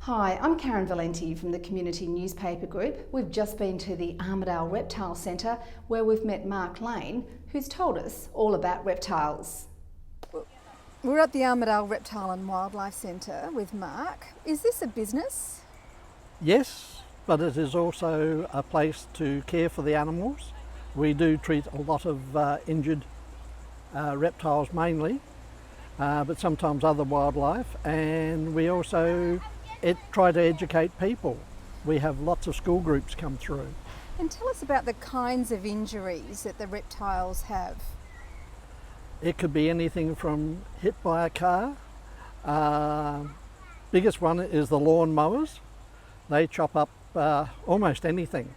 Hi, I'm Karen Valenti from the Community Newspaper Group. We've just been to the Armadale Reptile Centre where we've met Marc Lane, who's told us all about reptiles. We're at the Armadale Reptile and Wildlife Centre with Marc. Is this a business? Yes, but it is also a place to care for the animals. We do treat a lot of injured reptiles mainly, but sometimes other wildlife, and we also try to educate people. We have lots of school groups come through. And tell us about the kinds of injuries that the reptiles have. It could be anything from hit by a car. Biggest one is the lawn mowers. They chop up almost anything.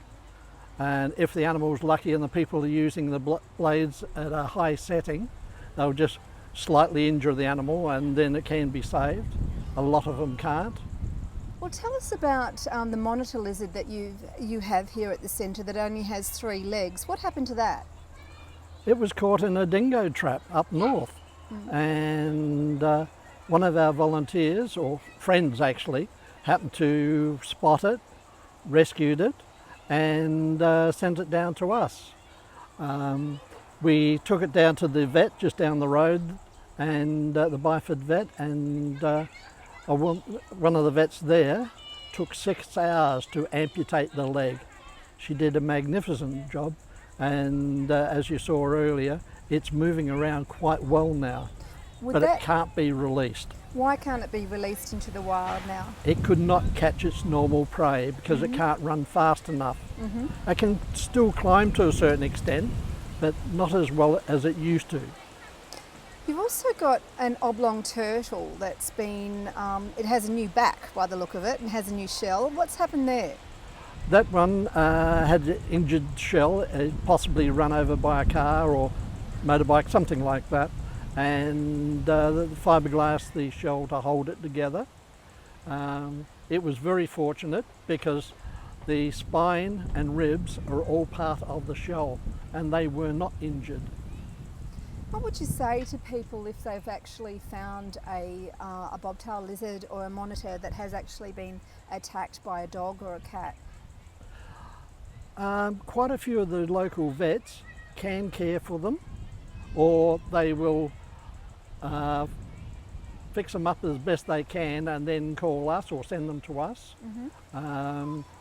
And if the animal's lucky and the people are using the blades at a high setting, they'll just slightly injure the animal and then it can be saved. A lot of them can't. Well, tell us about the monitor lizard that you have here at the centre that only has 3 legs. What happened to that? It was caught in a dingo trap up north, and one of our volunteers, or friends actually, happened to spot it, rescued it, and sent it down to us. We took it down to the vet just down the road, and the Byford vet, and one of the vets there took 6 hours to amputate the leg. She did a magnificent job, and as you saw earlier, it's moving around quite well now, but it can't be released. Why can't it be released into the wild now? It could not catch its normal prey because it can't run fast enough. It can still climb to a certain extent, but not as well as it used to. You've also got an oblong turtle that's been, it has a new back by the look of it and has a new shell. What's happened there? That one had an injured shell, possibly run over by a car or motorbike, something like that, and the fiberglass, the shell to hold it together. It was very fortunate because the spine and ribs are all part of the shell and they were not injured. What would you say to people if they've actually found a bobtail lizard or a monitor that has actually been attacked by a dog or a cat? Quite a few of the local vets can care for them, or they will fix them up as best they can and then call us or send them to us,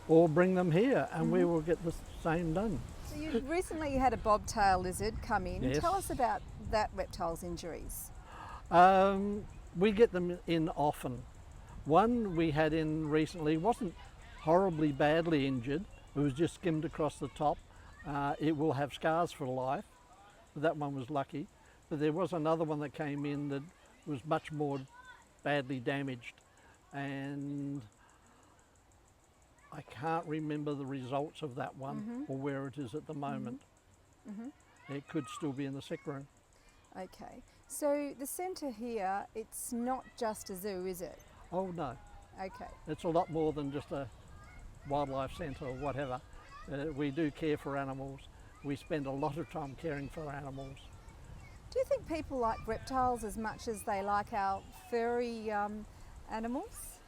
or bring them here and we will get the same done. So you recently had a bobtail lizard come in. Yes. Tell us about that reptile's injuries. We get them in often. One we had in recently wasn't horribly badly injured. It was just skimmed across the top. It will have scars for life. That one was lucky. But there was another one that came in that was much more badly damaged. And I can't remember the results of that one or where it is at the moment. It could still be in the sick room. Okay. So the centre here, it's not just a zoo, is it? Oh no. Okay. It's a lot more than just a wildlife centre or whatever. We do care for animals. We spend a lot of time caring for animals. Do you think people like reptiles as much as they like our furry animals?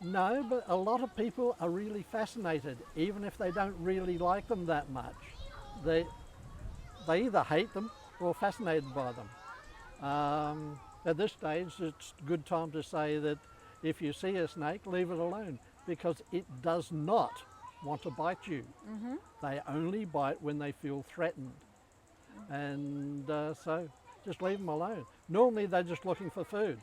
No, but a lot of people are really fascinated, even if they don't really like them that much. They either hate them or fascinated by them. At this stage, it's a good time to say that if you see a snake, leave it alone, because it does not want to bite you. They only bite when they feel threatened. And so just leave them alone. Normally they're just looking for food.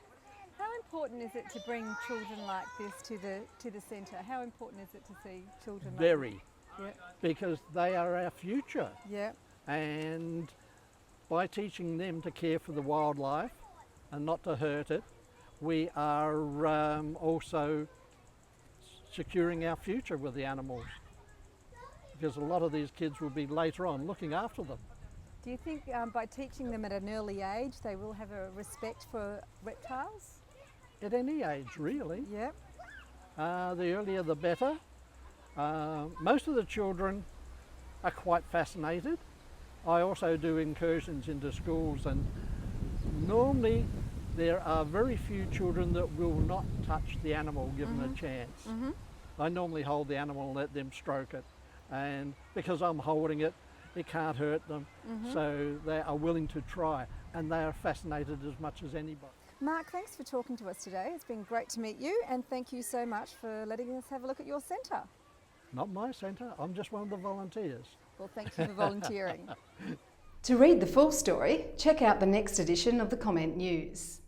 How important is it to bring children like this to the centre? How important is it to see children like Very. this? Yeah. Because they are our future. Yeah. And by teaching them to care for the wildlife and not to hurt it, we are also securing our future with the animals, because a lot of these kids will be later on looking after them. Do you think by teaching them at an early age they will have a respect for reptiles? At any age, really. Yep. The earlier the better. Most of the children are quite fascinated. I also do incursions into schools, and normally There are very few children that will not touch the animal given a chance. I normally hold the animal and let them stroke it, and because I'm holding it, it can't hurt them, so they are willing to try, and they are fascinated as much as anybody. Marc, thanks for talking to us today. It's been great to meet you, and thank you so much for letting us have a look at your centre. Not my centre, I'm just one of the volunteers. Well, thank you for volunteering. To read the full story, check out the next edition of the Comment News.